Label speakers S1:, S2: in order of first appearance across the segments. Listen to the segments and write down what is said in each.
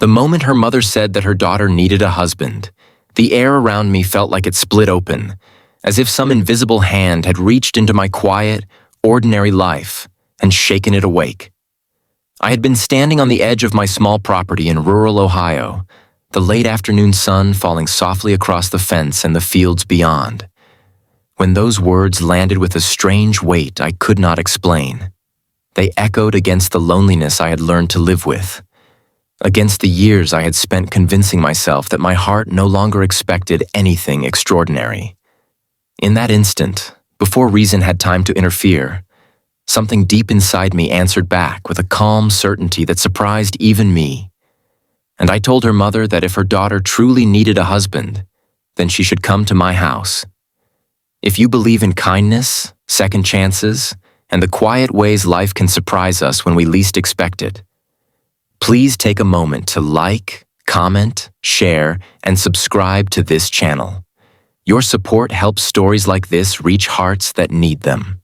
S1: The moment her mother said that her daughter needed a husband, the air around me felt like it split open, as if some invisible hand had reached into my quiet, ordinary life and shaken it awake. I had been standing on the edge of my small property in rural Ohio, the late afternoon sun falling softly across the fence and the fields beyond, when those words landed with a strange weight I could not explain. They echoed against the loneliness I had learned to live with, against the years I had spent convincing myself that my heart no longer expected anything extraordinary. In that instant, before reason had time to interfere, something deep inside me answered back with a calm certainty that surprised even me. And I told her mother that if her daughter truly needed a husband, then she should come to my house. If you believe in kindness, second chances, and the quiet ways life can surprise us when we least expect it, please take a moment to like, comment, share, and subscribe to this channel. Your support helps stories like this reach hearts that need them.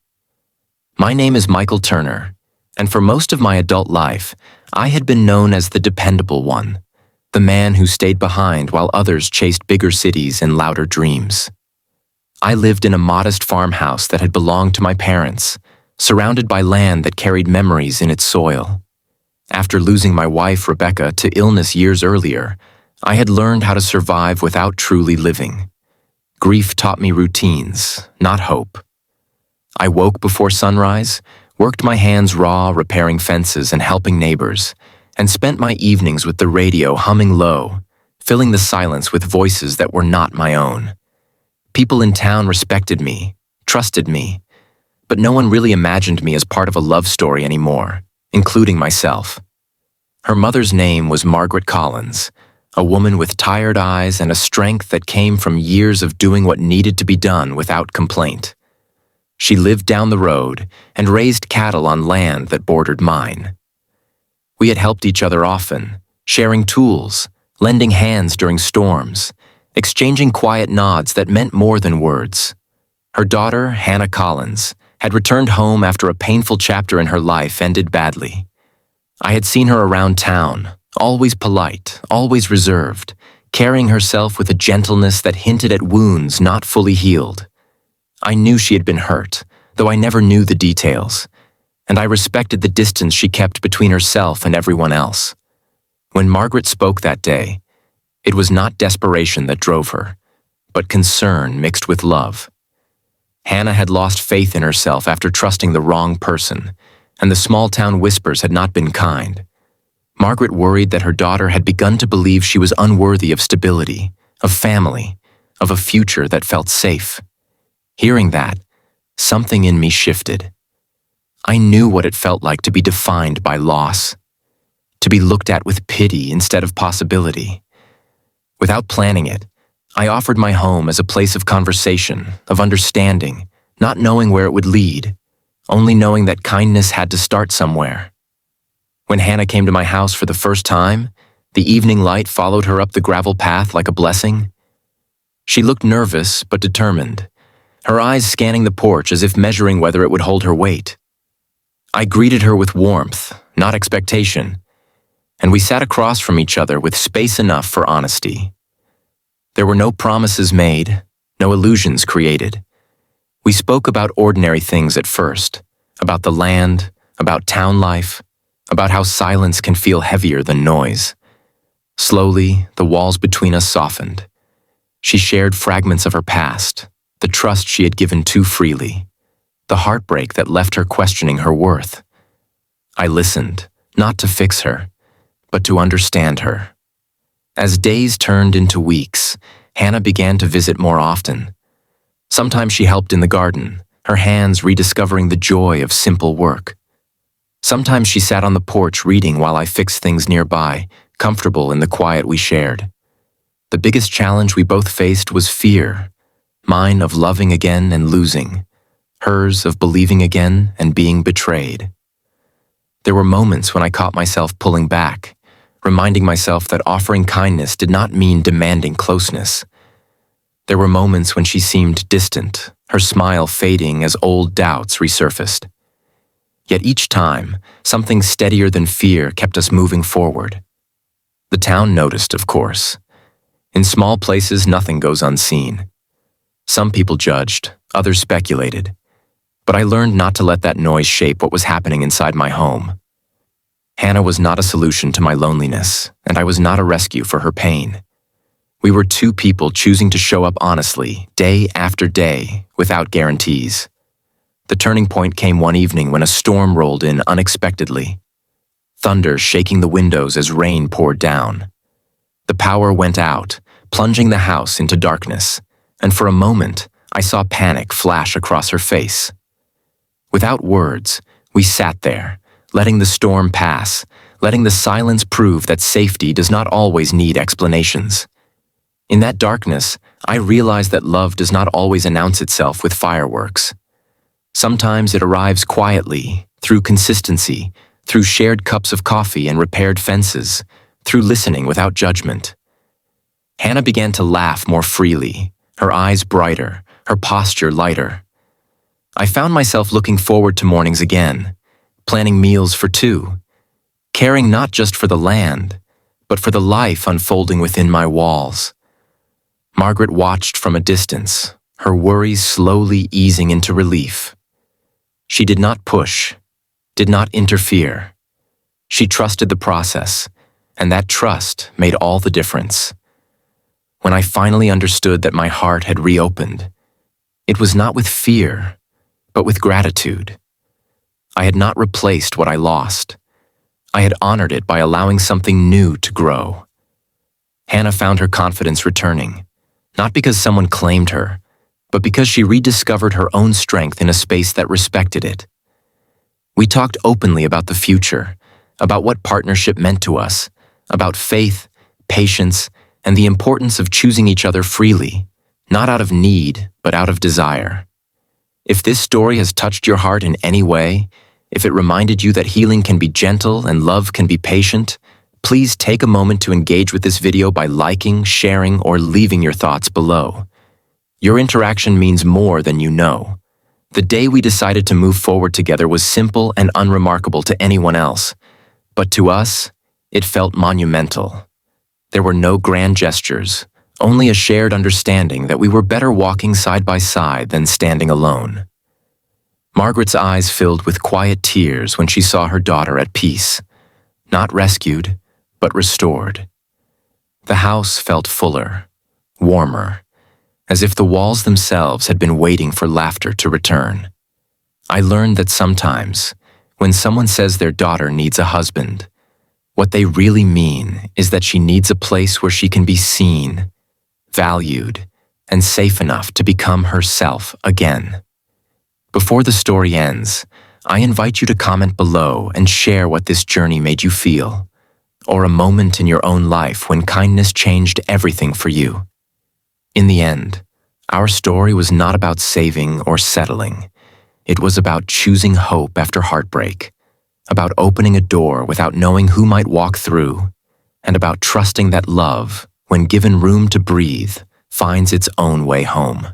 S1: My name is Michael Turner, and for most of my adult life, I had been known as the dependable one, the man who stayed behind while others chased bigger cities and louder dreams. I lived in a modest farmhouse that had belonged to my parents, surrounded by land that carried memories in its soil. After losing my wife, Rebecca, to illness years earlier, I had learned how to survive without truly living. Grief taught me routines, not hope. I woke before sunrise, worked my hands raw repairing fences and helping neighbors, and spent my evenings with the radio humming low, filling the silence with voices that were not my own. People in town respected me, trusted me, but no one really imagined me as part of a love story anymore, including myself. Her mother's name was Margaret Collins, a woman with tired eyes and a strength that came from years of doing what needed to be done without complaint. She lived down the road and raised cattle on land that bordered mine. We had helped each other often, sharing tools, lending hands during storms, exchanging quiet nods that meant more than words. Her daughter, Hannah Collins, had returned home after a painful chapter in her life ended badly. I had seen her around town, always polite, always reserved, carrying herself with a gentleness that hinted at wounds not fully healed. I knew she had been hurt, though I never knew the details, and I respected the distance she kept between herself and everyone else. When Margaret spoke that day, it was not desperation that drove her, but concern mixed with love. Hannah had lost faith in herself after trusting the wrong person, and the small-town whispers had not been kind. Margaret worried that her daughter had begun to believe she was unworthy of stability, of family, of a future that felt safe. Hearing that, something in me shifted. I knew what it felt like to be defined by loss, to be looked at with pity instead of possibility. Without planning it, I offered my home as a place of conversation, of understanding, not knowing where it would lead, only knowing that kindness had to start somewhere. When Hannah came to my house for the first time, the evening light followed her up the gravel path like a blessing. She looked nervous but determined, her eyes scanning the porch as if measuring whether it would hold her weight. I greeted her with warmth, not expectation, and we sat across from each other with space enough for honesty. There were no promises made, no illusions created. We spoke about ordinary things at first, about the land, about town life, about how silence can feel heavier than noise. Slowly, the walls between us softened. She shared fragments of her past, the trust she had given too freely, the heartbreak that left her questioning her worth. I listened, not to fix her, but to understand her. As days turned into weeks, Hannah began to visit more often. Sometimes she helped in the garden, her hands rediscovering the joy of simple work. Sometimes she sat on the porch reading while I fixed things nearby, comfortable in the quiet we shared. The biggest challenge we both faced was fear, mine of loving again and losing, hers of believing again and being betrayed. There were moments when I caught myself pulling back, reminding myself that offering kindness did not mean demanding closeness. There were moments when she seemed distant, her smile fading as old doubts resurfaced. Yet each time, something steadier than fear kept us moving forward. The town noticed, of course. In small places, nothing goes unseen. Some people judged, others speculated. But I learned not to let that noise shape what was happening inside my home. Hannah was not a solution to my loneliness, and I was not a rescue for her pain. We were two people choosing to show up honestly, day after day, without guarantees. The turning point came one evening when a storm rolled in unexpectedly. Thunder shaking the windows as rain poured down. The power went out, plunging the house into darkness, and for a moment, I saw panic flash across her face. Without words, we sat there, letting the storm pass, letting the silence prove that safety does not always need explanations. In that darkness, I realized that love does not always announce itself with fireworks. Sometimes it arrives quietly, through consistency, through shared cups of coffee and repaired fences, through listening without judgment. Hannah began to laugh more freely, her eyes brighter, her posture lighter. I found myself looking forward to mornings again, planning meals for two, caring not just for the land, but for the life unfolding within my walls. Margaret watched from a distance, her worries slowly easing into relief. She did not push, did not interfere. She trusted the process, and that trust made all the difference. When I finally understood that my heart had reopened, it was not with fear, but with gratitude. I had not replaced what I lost. I had honored it by allowing something new to grow. Hannah found her confidence returning, not because someone claimed her, but because she rediscovered her own strength in a space that respected it. We talked openly about the future, about what partnership meant to us, about faith, patience, and the importance of choosing each other freely, not out of need, but out of desire. If this story has touched your heart in any way, if it reminded you that healing can be gentle and love can be patient, please take a moment to engage with this video by liking, sharing, or leaving your thoughts below. Your interaction means more than you know. The day we decided to move forward together was simple and unremarkable to anyone else, but to us, it felt monumental. There were no grand gestures, only a shared understanding that we were better walking side by side than standing alone. Margaret's eyes filled with quiet tears when she saw her daughter at peace, not rescued, but restored. The house felt fuller, warmer, as if the walls themselves had been waiting for laughter to return. I learned that sometimes, when someone says their daughter needs a husband, what they really mean is that she needs a place where she can be seen, valued, and safe enough to become herself again. Before the story ends, I invite you to comment below and share what this journey made you feel, or a moment in your own life when kindness changed everything for you. In the end, our story was not about saving or settling. It was about choosing hope after heartbreak, about opening a door without knowing who might walk through, and about trusting that love, when given room to breathe, finds its own way home.